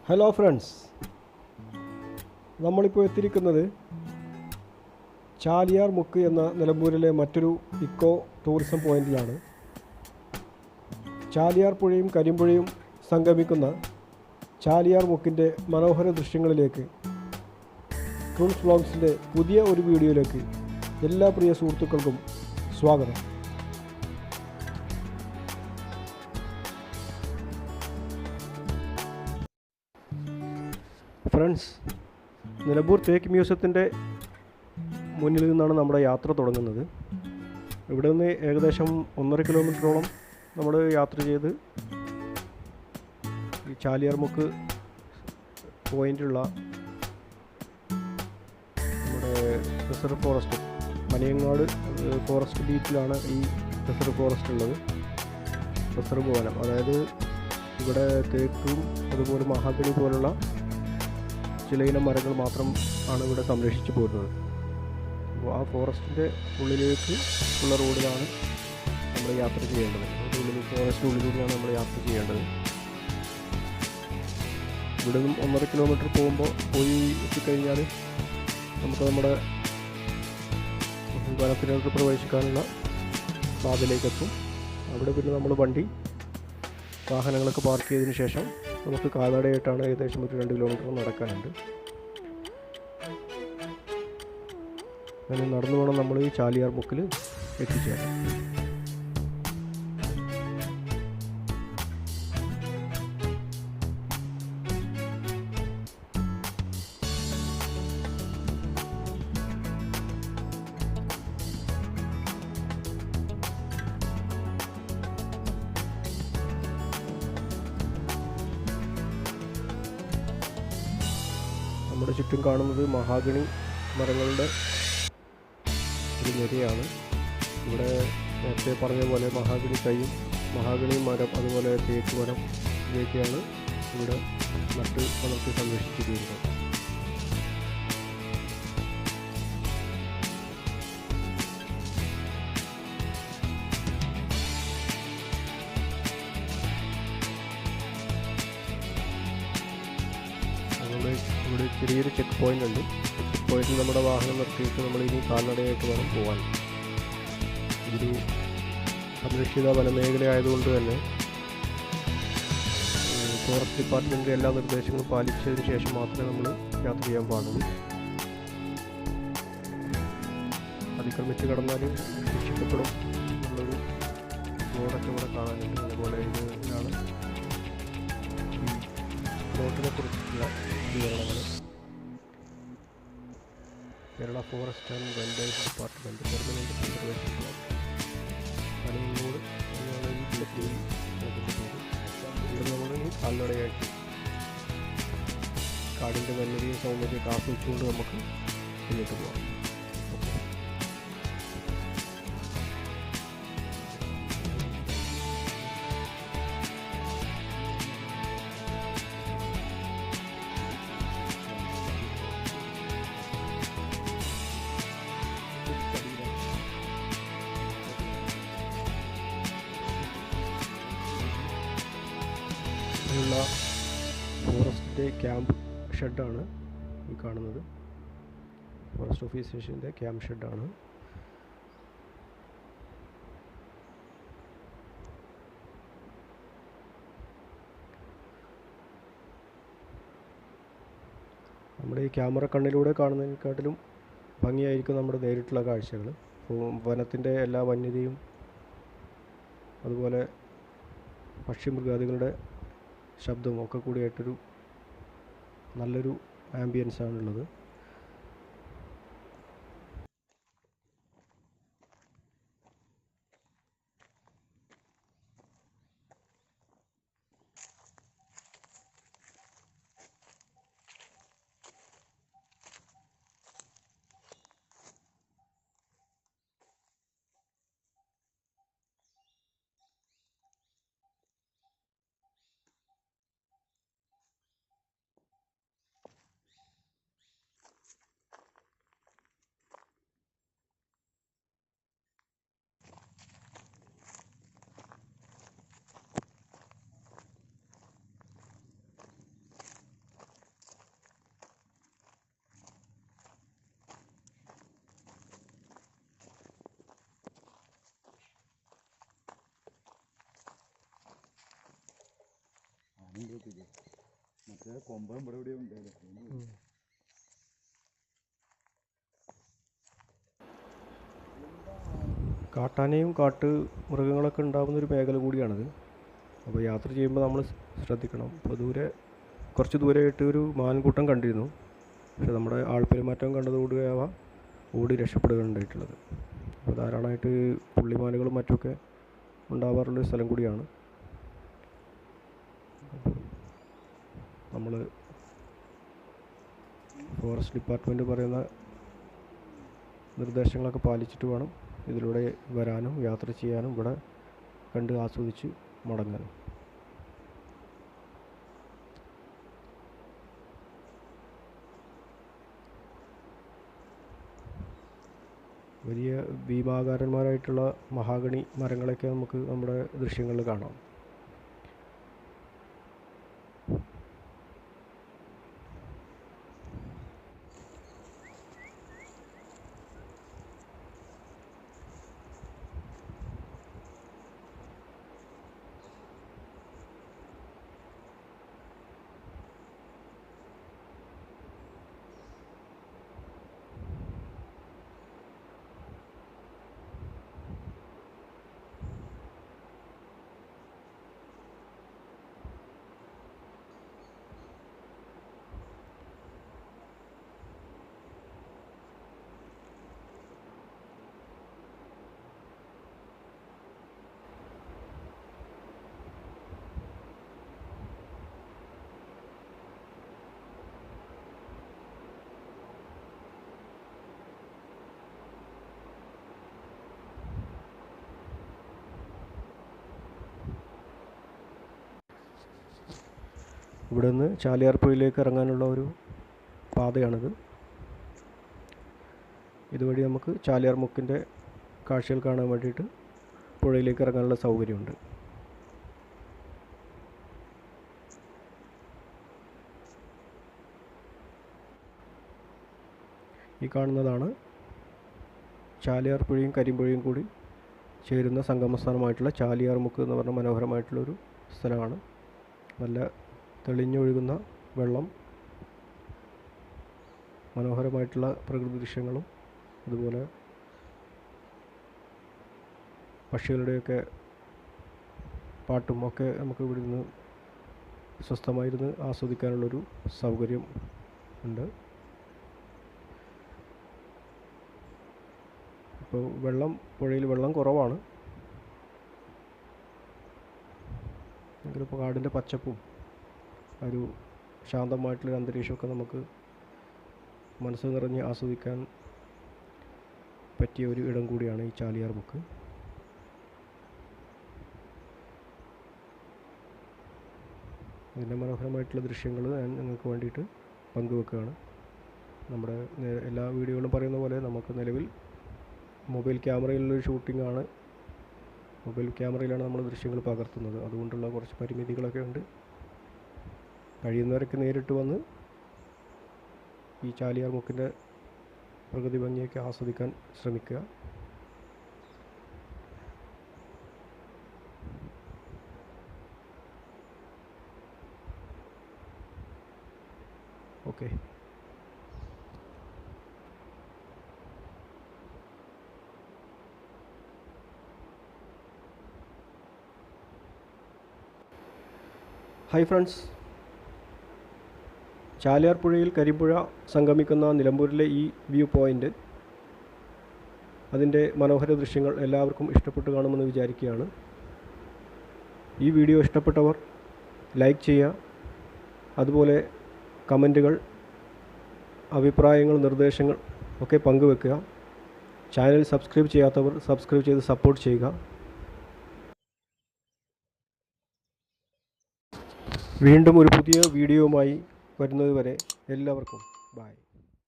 Hello friends, നമ്മളിപ്പോൾ എത്തിയിരിക്കുന്നത് ചാലിയാർ മുക്ക് എന്ന നിലമ്പൂരിലെ മറ്റൊരു ഇക്കോ ടൂറിസം പോയിന്റിലാണ്. ചാലിയാർ പുഴയും കരിമ്പുഴയും സംഗമിക്കുന്ന ചാലിയാർ മുക്കിൻ്റെ മനോഹര ദൃശ്യങ്ങളിലേക്ക് ട്രൂൺസ് വ്ളോഗ്സിൻ്റെ പുതിയ ഒരു വീഡിയോയിലേക്ക് എല്ലാ പ്രിയ സുഹൃത്തുക്കൾക്കും സ്വാഗതം. ഫ്രണ്ട്സ്, നിലമ്പൂർ തേക്ക് മ്യൂസിയത്തിൻ്റെ മുന്നിൽ നിന്നാണ് നമ്മുടെ യാത്ര തുടങ്ങുന്നത്. ഇവിടെ നിന്ന് ഏകദേശം 1.5 കിലോമീറ്ററോളം നമ്മൾ യാത്ര ചെയ്ത് ഈ ചാലിയാർ മുക്ക് പോയിൻ്റുള്ള നമ്മുടെ റിസർവ് ഫോറസ്റ്റ് മണിയങ്ങാട് ഫോറസ്റ്റ് ബീറ്റിലാണ് ഈ റിസർവ് ഫോറസ്റ്റ് ഉള്ളത്. റിസർവ് വനം, അതായത് ഇവിടെ തേക്കും അതുപോലെ മഹാഗണി പോലുള്ള ചിലയിനം മരങ്ങൾ മാത്രം ആണ് ഇവിടെ സംരക്ഷിച്ചു പോരുന്നത്. അപ്പോൾ ആ ഫോറസ്റ്റിൻ്റെ ഉള്ളിലേക്ക് ഉള്ള റോഡിലാണ് നമ്മൾ യാത്ര ചെയ്യേണ്ടത്. ഫോറസ്റ്റ് ഉള്ളിലൂടെയാണ് നമ്മൾ യാത്ര ചെയ്യേണ്ടത്. ഇവിടെ നിന്നും 1.5 കിലോമീറ്റർ പോയി എത്തിക്കഴിഞ്ഞാൽ നമുക്ക് നമ്മുടെ വനത്തിലേക്ക് പ്രവേശിക്കാനുള്ള പാതയിലേക്കെത്തും. അവിടെ പിന്നെ നമ്മൾ വാഹനങ്ങളൊക്കെ പാർക്ക് ചെയ്തതിന് ശേഷം നമുക്ക് കാൽനടയായിട്ടാണ് ഏകദേശം ഒരു 2 കിലോമീറ്റർ നടക്കാനുണ്ട്. അങ്ങനെ നടന്നു വേണം നമ്മൾ ഈ ചാലിയാർ മുക്കിൽ എത്തിച്ചേരാൻ. നമ്മുടെ ചുറ്റും കാണുന്നത് മഹാഗണി മരങ്ങളുടെ ഒരു നിരയാണ്. ഇവിടെ നേരത്തെ പറഞ്ഞ പോലെ മഹാഗണി മരം അതുപോലെ തേക്ക് മരം ഇവയൊക്കെയാണ് ഇവിടെ നട്ട് വളർത്തി സംരക്ഷിച്ചു വരുന്നത്. ഇവിടെ ചെറിയൊരു ചെക്ക് പോയിൻ്റ് ഉണ്ട്. ചെക്ക് പോയിന്റിൽ നമ്മുടെ വാഹനം നിർത്തിയിട്ട് നമ്മൾ ഇനി കാൽനടയായിട്ട് വേണം പോകാൻ. ഇതൊരു സംരക്ഷിത വനമേഖല ആയതുകൊണ്ട് തന്നെ ഫോറസ്റ്റ് ഡിപ്പാർട്ട്മെൻറ്റിൻ്റെ എല്ലാ നിർദ്ദേശങ്ങളും പാലിച്ചതിന് ശേഷം മാത്രമേ നമ്മൾ യാത്ര ചെയ്യാൻ പാടുള്ളൂ. അതിക്രമിച്ച് കടന്നാൽ രക്ഷിക്കപ്പെടും എന്നുള്ളൊരു ബോർഡൊക്കെ ഇവിടെ കാണാനുണ്ട്. അതുപോലെ ഇതിലാണ് റോഡിനെ കുറിച്ചുള്ള വിവരണങ്ങൾ. Kerala forest and wildlife department permanent conservation block Panayangode എന്നാണ് ഈ ജില്ലയിൽ ഇവിടെ നമ്മൾ കാൽനടയായിട്ട് കാടിൻ്റെ വന്യതയും സൗന്ദര്യമൊക്കെ ആസ്വദിച്ചുകൊണ്ട് നമുക്ക് മുന്നോട്ട് പോകാം. ഫോറസ്റ്റിൻ്റെ ക്യാമ്പ് ഷെഡാണ് ഈ കാണുന്നത്. ഫോറസ്റ്റ് ഓഫീസേഴ്സിൻ്റെ ക്യാമ്പ് ഷെഡാണ്. നമ്മുടെ ഈ ക്യാമറ കണ്ണിലൂടെ കാണുന്നതിനെക്കാട്ടിലും ഭംഗിയായിരിക്കും നമ്മുടെ നേരിട്ടുള്ള കാഴ്ചകൾ. വനത്തിൻ്റെ എല്ലാ വന്യതയും അതുപോലെ പക്ഷിമൃഗാദികളുടെ ശബ്ദവും ഒക്കെ കൂടിയായിട്ടൊരു നല്ലൊരു ആംബിയൻസ് ആണുള്ളത്. മറ്റേ കൊമ്പം ഇവിടെ ഇവിടെ ഉണ്ടായിരുന്നു. കാട്ടാനയും കാട്ട് മൃഗങ്ങളൊക്കെ ഉണ്ടാകുന്ന ഒരു മേഖല കൂടിയാണിത്. അപ്പോൾ യാത്ര ചെയ്യുമ്പോൾ നമ്മൾ ശ്രദ്ധിക്കണം. അപ്പോൾ കുറച്ച് ദൂരമായിട്ട് ഒരു മാൻകൂട്ടം കണ്ടിരുന്നു. പക്ഷെ നമ്മുടെ ആൾപ്പെരുമാറ്റം കണ്ടതോടുകൂടിയാവാം ഓടി രക്ഷപ്പെടുകയുണ്ടായിട്ടുള്ളത്. അപ്പോൾ ധാരാളമായിട്ട് പുള്ളിമാനുകളും മറ്റുമൊക്കെ ഉണ്ടാവാറുള്ളൊരു സ്ഥലം കൂടിയാണ്. നമ്മൾ ഫോറസ്റ്റ് ഡിപ്പാർട്ട്മെൻറ്റ് പറയുന്ന നിർദ്ദേശങ്ങളൊക്കെ പാലിച്ചിട്ട് വേണം ഇതിലൂടെ വരാനും യാത്ര ചെയ്യാനും ഇവിടെ കണ്ട് ആസ്വദിച്ച് മടങ്ങാനും. വലിയ ഭീമാകാരന്മാരായിട്ടുള്ള മഹാഗണി മരങ്ങളൊക്കെ നമുക്ക് നമ്മുടെ ദൃശ്യങ്ങളിൽ കാണാം. ഇവിടെ നിന്ന് ചാലിയാർ പുഴയിലേക്ക് ഇറങ്ങാനുള്ള ഒരു പാതയാണിത്. ഇതുവഴി നമുക്ക് ചാലിയാർ മുക്കിൻ്റെ കാഴ്ചകൾ കാണാൻ വേണ്ടിയിട്ട് പുഴയിലേക്ക് ഇറങ്ങാനുള്ള സൗകര്യമുണ്ട്. ഈ കാണുന്നതാണ് ചാലിയാർ പുഴയും കരിമ്പുഴയും കൂടി ചേരുന്ന സംഗമസ്ഥാനമായിട്ടുള്ള ചാലിയാർ മുക്ക് എന്ന് പറഞ്ഞ മനോഹരമായിട്ടുള്ളൊരു സ്ഥലമാണ്. നല്ല തെളിഞ്ഞൊഴുകുന്ന വെള്ളം, മനോഹരമായിട്ടുള്ള പ്രകൃതി ദൃശ്യങ്ങളും അതുപോലെ പക്ഷികളുടെയൊക്കെ പാട്ടും ഒക്കെ നമുക്ക് ഇവിടെ നിന്ന് സ്വസ്ഥമായിരുന്ന് ആസ്വദിക്കാനുള്ളൊരു സൗകര്യം ഉണ്ട്. ഇപ്പോൾ പുഴയിൽ വെള്ളം കുറവാണ്. എങ്കിലും ഇപ്പോൾ കാടിൻ്റെ പച്ചപ്പും ഒരു ശാന്തമായിട്ടുള്ളൊരു അന്തരീക്ഷമൊക്കെ നമുക്ക് മനസ്സ് നിറഞ്ഞ് ആസ്വദിക്കാൻ പറ്റിയ ഒരു ഇടം കൂടിയാണ് ഈ ചാലിയാർ മുക്ക്. ഇതിൻ്റെ മനോഹരമായിട്ടുള്ള ദൃശ്യങ്ങൾ ഞാൻ നിങ്ങൾക്ക് വേണ്ടിയിട്ട് പങ്കുവെക്കുകയാണ്. നമ്മുടെ എല്ലാ വീഡിയോകളും പറയുന്ന പോലെ നമുക്ക് നിലവിൽ മൊബൈൽ ക്യാമറയിലുള്ളൊരു ഷൂട്ടിംഗാണ്. മൊബൈൽ ക്യാമറയിലാണ് നമ്മൾ ദൃശ്യങ്ങൾ പകർത്തുന്നത്. അതുകൊണ്ടുള്ള കുറച്ച് പരിമിതികളൊക്കെ ഉണ്ട്. കഴിയുന്നവരൊക്കെ നേരിട്ട് വന്ന് ഈ ചാലിയാർ മുക്കിൻ്റെ പ്രകൃതി ഭംഗിയൊക്കെ ആസ്വദിക്കാൻ ശ്രമിക്കുക. ഓക്കെ. ഹായ് ഫ്രണ്ട്സ്, ചാലിയാർ പുഴയിൽ കരിമ്പുഴ സംഗമിക്കുന്ന നിലമ്പൂരിലെ ഈ വ്യൂ പോയിൻ്റ്, അതിൻ്റെ മനോഹര ദൃശ്യങ്ങൾ എല്ലാവർക്കും ഇഷ്ടപ്പെട്ടു കാണുമെന്ന് വിചാരിക്കുകയാണ്. ഈ വീഡിയോ ഇഷ്ടപ്പെട്ടവർ ലൈക്ക് ചെയ്യുക, അതുപോലെ കമൻറ്റുകൾ, അഭിപ്രായങ്ങൾ, നിർദ്ദേശങ്ങൾ ഒക്കെ പങ്കുവെക്കുക. ചാനൽ സബ്സ്ക്രൈബ് ചെയ്യാത്തവർ സബ്സ്ക്രൈബ് ചെയ്ത് സപ്പോർട്ട് ചെയ്യുക. വീണ്ടും ഒരു പുതിയ വീഡിയോയുമായി വരുന്നതുവരെ എല്ലാവർക്കും ബൈ.